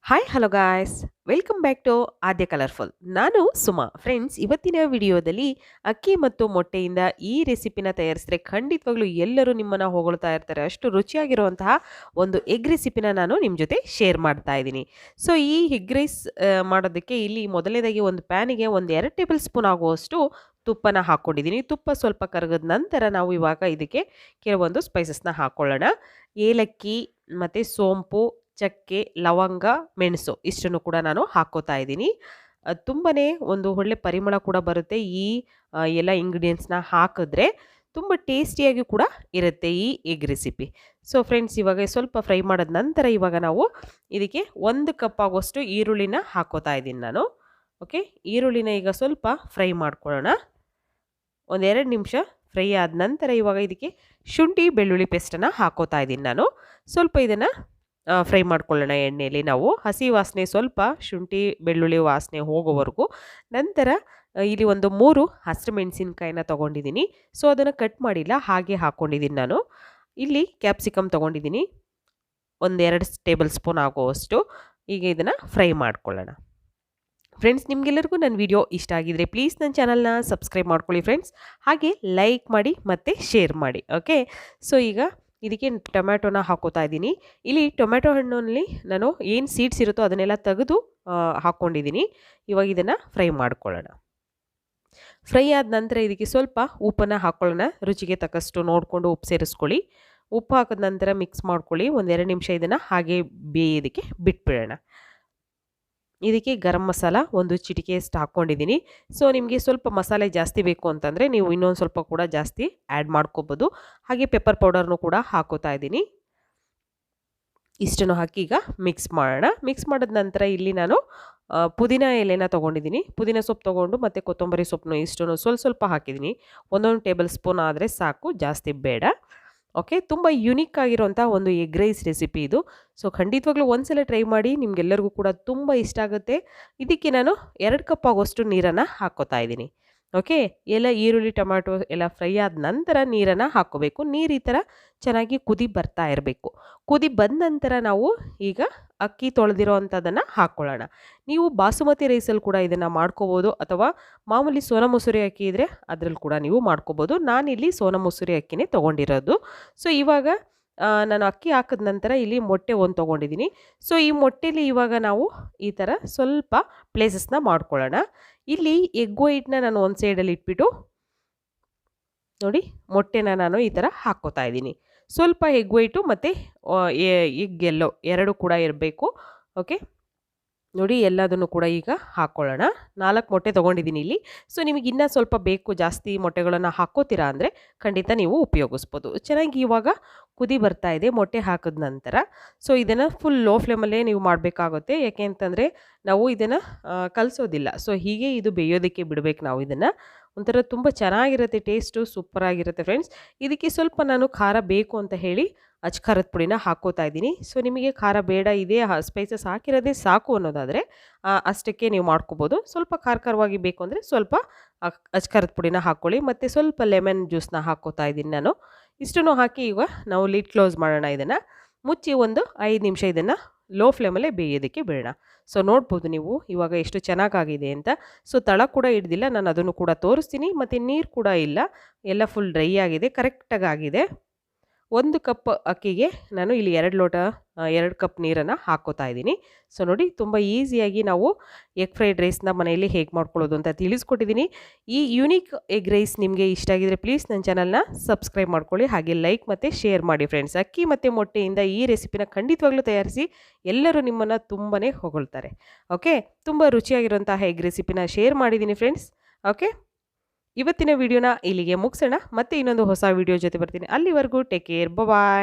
Hi hello guys welcome back to Aadya colourful. ನಾನು Suma. Friends, ಇವತ್ತಿನ ವಿಡಿಯೋದಲ್ಲಿ ಅಕ್ಕಿ ಮತ್ತು ಮೊಟ್ಟೆಯಿಂದ ಈ ರೆಸಿಪಿನ ತಯಾರಿಸಿದ್ರೆ ಖಂಡಿತವಾಗ್ಲೂ ಎಲ್ಲರೂ ನಿಮ್ಮನ್ನು ಹೊಗಳ್ತಾ ಇರ್ತಾರೆ. ಅಷ್ಟು ರುಚಿಯಾಗಿರುವಂತಹ ಒಂದು ಎಗ್ ರೆಸಿಪಿನ ನಾನು ನಿಮ್ಮ ಜೊತೆ ಶೇರ್ ಮಾಡ್ತಾ ಇದ್ದೀನಿ. ಸೊ ಈ ಎಗ್ ರೈಸ್ ಮಾಡೋದಕ್ಕೆ ಇಲ್ಲಿ ಮೊದಲನೇದಾಗಿ ಒಂದು ಪ್ಯಾನಿಗೆ ಒಂದು 2 ಟೇಬಲ್ ಸ್ಪೂನ್ ಆಗುವಷ್ಟು ತುಪ್ಪನ ಹಾಕ್ಕೊಂಡಿದ್ದೀನಿ. ತುಪ್ಪ ಸ್ವಲ್ಪ ಕರಗದ ನಂತರ ನಾವು ಇವಾಗ ಇದಕ್ಕೆ ಕೆಲವೊಂದು ಸ್ಪೈಸಸ್ನ ಹಾಕ್ಕೊಳ್ಳೋಣ. ಏಲಕ್ಕಿ ಮತ್ತು ಸೋಂಪು, ಚಕ್ಕೆ, ಲವಂಗ, ಮೆಣಸು ಇಷ್ಟನ್ನು ಕೂಡ ನಾನು ಹಾಕ್ಕೋತಾ ಇದ್ದೀನಿ. ತುಂಬನೇ ಒಂದು ಒಳ್ಳೆ ಪರಿಮಳ ಕೂಡ ಬರುತ್ತೆ ಈ ಎಲ್ಲ ಇಂಗ್ರೀಡಿಯೆಂಟ್ಸ್ನ ಹಾಕಿದ್ರೆ. ತುಂಬ ಟೇಸ್ಟಿಯಾಗಿ ಕೂಡ ಇರುತ್ತೆ ಈ ಎಗ್ ರೆಸಿಪಿ. ಸೊ ಫ್ರೆಂಡ್ಸ್, ಇವಾಗ ಸ್ವಲ್ಪ ಫ್ರೈ ಮಾಡಿದ ನಂತರ ಇವಾಗ ನಾವು ಇದಕ್ಕೆ 1 ಕಪ್ ಆಗೋಷ್ಟು ಈರುಳ್ಳಿನ ಹಾಕ್ಕೋತಾ ಇದ್ದೀನಿ ನಾನು. ಓಕೆ, ಈರುಳ್ಳಿನ ಈಗ ಸ್ವಲ್ಪ ಫ್ರೈ ಮಾಡ್ಕೊಳ್ಳೋಣ. 1-2 ನಿಮಿಷ ಫ್ರೈ ಆದ ನಂತರ ಇವಾಗ ಇದಕ್ಕೆ ಶುಂಠಿ ಬೆಳ್ಳುಳ್ಳಿ ಪೇಸ್ಟನ್ನು ಹಾಕ್ಕೋತಾ ಇದ್ದೀನಿ ನಾನು. ಸ್ವಲ್ಪ ಇದನ್ನು ಫ್ರೈ ಮಾಡ್ಕೊಳ್ಳೋಣ ಎಣ್ಣೆಯಲ್ಲಿ. ನಾವು ಹಸಿ ವಾಸನೆ ಸ್ವಲ್ಪ ಶುಂಠಿ ಬೆಳ್ಳುಳ್ಳಿ ವಾಸನೆ ಹೋಗೋವರೆಗೂ. ನಂತರ ಇಲ್ಲಿ ಒಂದು 3 ಹಸಿರು ಮೆಣಸಿನ್ಕಾಯಿನ ತೊಗೊಂಡಿದ್ದೀನಿ. ಸೊ ಅದನ್ನು ಕಟ್ ಮಾಡಿಲ್ಲ, ಹಾಗೆ ಹಾಕ್ಕೊಂಡಿದ್ದೀನಿ ನಾನು. ಇಲ್ಲಿ ಕ್ಯಾಪ್ಸಿಕಮ್ ತೊಗೊಂಡಿದ್ದೀನಿ, 1-2 ಟೇಬಲ್ ಸ್ಪೂನ್ ಆಗುವಷ್ಟು. ಈಗ ಇದನ್ನು ಫ್ರೈ ಮಾಡ್ಕೊಳ್ಳೋಣ. ಫ್ರೆಂಡ್ಸ್, ನಿಮಗೆಲ್ಲರಿಗೂ ನನ್ನ ವಿಡಿಯೋ ಇಷ್ಟ ಆಗಿದ್ರೆ ಪ್ಲೀಸ್ ನನ್ನ ಚಾನಲ್ನ ಸಬ್ಸ್ಕ್ರೈಬ್ ಮಾಡ್ಕೊಳ್ಳಿ ಫ್ರೆಂಡ್ಸ್. ಹಾಗೆ ಲೈಕ್ ಮಾಡಿ ಮತ್ತು ಶೇರ್ ಮಾಡಿ. ಓಕೆ, ಸೊ ಈಗ ಇದಕ್ಕೆ ಟೊಮ್ಯಾಟೊನ ಹಾಕೋತಾ ಇದ್ದೀನಿ. ಇಲ್ಲಿ ಟೊಮ್ಯಾಟೊ ಹಣ್ಣಲ್ಲಿ ನಾನು ಏನು ಸೀಡ್ಸ್ ಇರುತ್ತೋ ಅದನ್ನೆಲ್ಲ ತೆಗೆದು ಹಾಕ್ಕೊಂಡಿದ್ದೀನಿ. ಇವಾಗ ಇದನ್ನು ಫ್ರೈ ಮಾಡ್ಕೊಳ್ಳೋಣ. ಫ್ರೈ ಆದ ನಂತರ ಇದಕ್ಕೆ ಸ್ವಲ್ಪ ಉಪ್ಪನ್ನು ಹಾಕ್ಕೊಳ್ಳೋಣ. ರುಚಿಗೆ ತಕ್ಕಷ್ಟು ನೋಡಿಕೊಂಡು ಉಪ್ಪು ಸೇರಿಸ್ಕೊಳ್ಳಿ. ಉಪ್ಪು ಹಾಕಿದ ನಂತರ ಮಿಕ್ಸ್ ಮಾಡ್ಕೊಳ್ಳಿ. 1-2 ನಿಮಿಷ ಇದನ್ನು ಹಾಗೆ ಬೇಯೋದಕ್ಕೆ ಬಿಟ್ಬಿಡೋಣ. ಇದಕ್ಕೆ ಗರಂ ಮಸಾಲ 1 ಚಿಟಿಕೆಯಷ್ಟು ಹಾಕ್ಕೊಂಡಿದ್ದೀನಿ. ಸೊ ನಿಮಗೆ ಸ್ವಲ್ಪ ಮಸಾಲೆ ಜಾಸ್ತಿ ಬೇಕು ಅಂತಂದರೆ ನೀವು ಇನ್ನೊಂದು ಸ್ವಲ್ಪ ಕೂಡ ಜಾಸ್ತಿ ಆ್ಯಡ್ ಮಾಡ್ಕೋಬೋದು. ಹಾಗೆ ಪೆಪ್ಪರ್ ಪೌಡರ್ನು ಕೂಡ ಹಾಕೋತಾ ಇದ್ದೀನಿ. ಇಷ್ಟನ್ನು ಹಾಕಿ ಈಗ ಮಿಕ್ಸ್ ಮಾಡೋಣ. ಮಿಕ್ಸ್ ಮಾಡಿದ ನಂತರ ಇಲ್ಲಿ ನಾನು ಪುದೀನ ಎಲೆನ ತೊಗೊಂಡಿದ್ದೀನಿ. ಪುದೀನ ಸೊಪ್ಪು ತೊಗೊಂಡು ಮತ್ತು ಕೊತ್ತಂಬರಿ ಸೊಪ್ಪನ್ನು ಇಷ್ಟನ್ನು ಸ್ವಲ್ಪ ಹಾಕಿದ್ದೀನಿ. 1 ಟೇಬಲ್ ಸ್ಪೂನ್ ಆದರೆ ಸಾಕು, ಜಾಸ್ತಿ ಬೇಡ. ಓಕೆ, ತುಂಬ ಯುನೀಕ್ ಆಗಿರೋಂಥ ಒಂದು ಎಗ್ ರೈಸ್ ರೆಸಿಪಿ ಇದು. ಸೊ ಖಂಡಿತವಾಗ್ಲೂ ಒಂದ್ಸಲ ಟ್ರೈ ಮಾಡಿ, ನಿಮಗೆಲ್ಲರಿಗೂ ಕೂಡ ತುಂಬ ಇಷ್ಟ ಆಗುತ್ತೆ. ಇದಕ್ಕೆ ನಾನು 2 ಕಪ್ ಆಗೋಷ್ಟು ನೀರನ್ನು ಹಾಕ್ಕೋತಾ ಇದ್ದೀನಿ. ಓಕೆ, ಎಲ್ಲ ಈರುಳ್ಳಿ ಟೊಮ್ಯಾಟೊ ಎಲ್ಲ ಫ್ರೈ ಆದ ನಂತರ ನೀರನ್ನು ಹಾಕ್ಕೋಬೇಕು. ನೀರು ಈ ಥರ ಚೆನ್ನಾಗಿ ಕುದಿ ಬರ್ತಾ ಇರಬೇಕು. ಕುದಿ ಬಂದ ನಂತರ ನಾವು ಈಗ ಅಕ್ಕಿ ತೊಳೆದಿರೋ ಅಂಥದ್ದನ್ನು ಹಾಕ್ಕೊಳ್ಳೋಣ. ನೀವು ಬಾಸುಮತಿ ರೈಸಲ್ಲಿ ಕೂಡ ಇದನ್ನು ಮಾಡ್ಕೋಬೋದು, ಅಥವಾ ಮಾಮೂಲಿ ಸೋನಾ ಮಸೂರಿ ಅಕ್ಕಿ ಇದ್ದರೆ ಅದರಲ್ಲಿ ಕೂಡ ನೀವು ಮಾಡ್ಕೋಬೋದು. ನಾನಿಲ್ಲಿ ಸೋನಾ ಮಸೂರಿ ಅಕ್ಕಿನೇ ತೊಗೊಂಡಿರೋದು. ಸೊ ಇವಾಗ ನಾನು ಅಕ್ಕಿ ಹಾಕಿದ ನಂತರ ಇಲ್ಲಿ ಮೊಟ್ಟೆ 1 ತೊಗೊಂಡಿದ್ದೀನಿ. ಸೊ ಈ ಮೊಟ್ಟೆಲಿ ಇವಾಗ ನಾವು ಈ ಥರ ಸ್ವಲ್ಪ ಪ್ಲೇಸಸ್ನ ಮಾಡ್ಕೊಳ್ಳೋಣ. ಇಲ್ಲಿ ಎಗ್ ವೈಟ್ನ ನಾನು ಒಂದು ಸೈಡಲ್ಲಿ ಇಟ್ಬಿಟ್ಟು ನೋಡಿ, ಮೊಟ್ಟೆನ ನಾನು ಈ ಥರ ಹಾಕ್ಕೋತಾ ಇದ್ದೀನಿ. ಸ್ವಲ್ಪ ಎಗ್ ವೈಟು ಮತ್ತು ಎಗ್ ಎಲ್ಲೋ 2 ಕೂಡ ಇರಬೇಕು. ಓಕೆ, ನೋಡಿ ಎಲ್ಲದನ್ನು ಕೂಡ ಈಗ ಹಾಕ್ಕೊಳ್ಳೋಣ. 4 ಮೊಟ್ಟೆ ತೊಗೊಂಡಿದ್ದೀನಿ ಇಲ್ಲಿ. ಸೊ ನಿಮಗೆ ಇನ್ನೂ ಸ್ವಲ್ಪ ಬೇಕು, ಜಾಸ್ತಿ ಮೊಟ್ಟೆಗಳನ್ನು ಹಾಕ್ಕೋತೀರಾ ಅಂದರೆ ಖಂಡಿತ ನೀವು ಉಪಯೋಗಿಸ್ಬೋದು. ಚೆನ್ನಾಗಿ ಇವಾಗ ಕುದಿ ಬರ್ತಾ ಇದೆ ಮೊಟ್ಟೆ ಹಾಕಿದ ನಂತರ. ಸೊ ಇದನ್ನು ಫುಲ್ ಲೋ ಫ್ಲೇಮಲ್ಲೇ ನೀವು ಮಾಡಬೇಕಾಗುತ್ತೆ. ಯಾಕೆ ಅಂತಂದರೆ ನಾವು ಇದನ್ನು ಕಲಿಸೋದಿಲ್ಲ. ಸೊ ಹೀಗೆ ಇದು ಬೇಯೋದಕ್ಕೆ ಬಿಡಬೇಕು ನಾವು ಇದನ್ನು. ಒಂಥರ ತುಂಬ ಚೆನ್ನಾಗಿರುತ್ತೆ, ಟೇಸ್ಟು ಸೂಪರಾಗಿರುತ್ತೆ ಫ್ರೆಂಡ್ಸ್. ಇದಕ್ಕೆ ಸ್ವಲ್ಪ ನಾನು ಖಾರ ಬೇಕು ಅಂತ ಹೇಳಿ ಖಾರದ ಪುಡಿನ ಹಾಕ್ಕೋತಾ ಇದ್ದೀನಿ. ಸೊ ನಿಮಗೆ ಖಾರ ಬೇಡ, ಇದೇ ಸ್ಪೈಸಸ್ ಹಾಕಿರೋದೇ ಸಾಕು ಅನ್ನೋದಾದರೆ ಅಷ್ಟಕ್ಕೆ ನೀವು ಮಾಡ್ಕೋಬೋದು. ಸ್ವಲ್ಪ ಖಾರವಾಗಿ ಬೇಕು ಅಂದರೆ ಸ್ವಲ್ಪ ಖಾರದ ಪುಡಿನ ಹಾಕ್ಕೊಳ್ಳಿ. ಮತ್ತು ಸ್ವಲ್ಪ ಲೆಮನ್ ಜ್ಯೂಸನ್ನ ಹಾಕ್ಕೋತಾ ಇದ್ದೀನಿ ನಾನು. ಇಷ್ಟನ್ನು ಹಾಕಿ ಈಗ ನಾವು ಲಿಡ್ ಕ್ಲೋಸ್ ಮಾಡೋಣ. ಇದನ್ನು ಮುಚ್ಚಿ ಒಂದು 5 ನಿಮಿಷ ಇದನ್ನು ಲೋ ಫ್ಲೇಮಲ್ಲೇ ಬೇಯೋದಕ್ಕೆ ಬಿಡೋಣ. ಸೊ ನೋಡ್ಬೋದು ನೀವು ಇವಾಗ ಎಷ್ಟು ಚೆನ್ನಾಗಾಗಿದೆ ಅಂತ. ಸೊ ತಳ ಕೂಡ ಹಿಡ್ದಿಲ್ಲ, ನಾನು ಅದನ್ನು ಕೂಡ ತೋರಿಸ್ತೀನಿ. ಮತ್ತು ನೀರು ಕೂಡ ಇಲ್ಲ, ಎಲ್ಲ ಫುಲ್ ಡ್ರೈ ಆಗಿದೆ, ಕರೆಕ್ಟಾಗಿ ಆಗಿದೆ. 1 ಕಪ್ ಅಕ್ಕಿಗೆ ನಾನು ಇಲ್ಲಿ 2 ಕಪ್ ನೀರನ್ನು ಹಾಕ್ಕೋತಾ ಇದ್ದೀನಿ. ಸೊ ನೋಡಿ, ತುಂಬ ಈಸಿಯಾಗಿ ನಾವು ಎಗ್ ಫ್ರೈಡ್ ರೈಸ್ನ ಮನೆಯಲ್ಲಿ ಹೇಗೆ ಮಾಡ್ಕೊಳ್ಳೋದು ಅಂತ ತಿಳಿಸ್ಕೊಟ್ಟಿದ್ದೀನಿ. ಈ ಯೂನಿಕ್ ಎಗ್ ರೈಸ್ ನಿಮಗೆ ಇಷ್ಟ ಆಗಿದರೆ ಪ್ಲೀಸ್ ನನ್ನ ಚಾನಲ್ನ ಸಬ್ಸ್ಕ್ರೈಬ್ ಮಾಡ್ಕೊಳ್ಳಿ. ಹಾಗೆ ಲೈಕ್ ಮತ್ತು ಶೇರ್ ಮಾಡಿ ಫ್ರೆಂಡ್ಸ್. ಅಕ್ಕಿ ಮತ್ತು ಮೊಟ್ಟೆಯಿಂದ ಈ ರೆಸಿಪಿನ ಖಂಡಿತವಾಗ್ಲೂ ತಯಾರಿಸಿ, ಎಲ್ಲರೂ ನಿಮ್ಮನ್ನು ತುಂಬಾ ಹೊಗಳ್ತಾರೆ. ಓಕೆ, ತುಂಬ ರುಚಿಯಾಗಿರುವಂತಹ ಎಗ್ ರೆಸಿಪಿನ ಶೇರ್ ಮಾಡಿದ್ದೀನಿ ಫ್ರೆಂಡ್ಸ್. ಓಕೆ, ಇವತ್ತಿನ ವಿಡಿಯೋನ ಇಲ್ಲಿಗೆ ಮುಗಿಸೋಣ. ಮತ್ತೆ ಇನ್ನೊಂದು ಹೊಸ ವಿಡಿಯೋ ಜೊತೆ ಬರ್ತೀನಿ. ಅಲ್ಲಿವರೆಗೂ ಟೇಕ್ ಕೇರ್, ಬಾಯ್.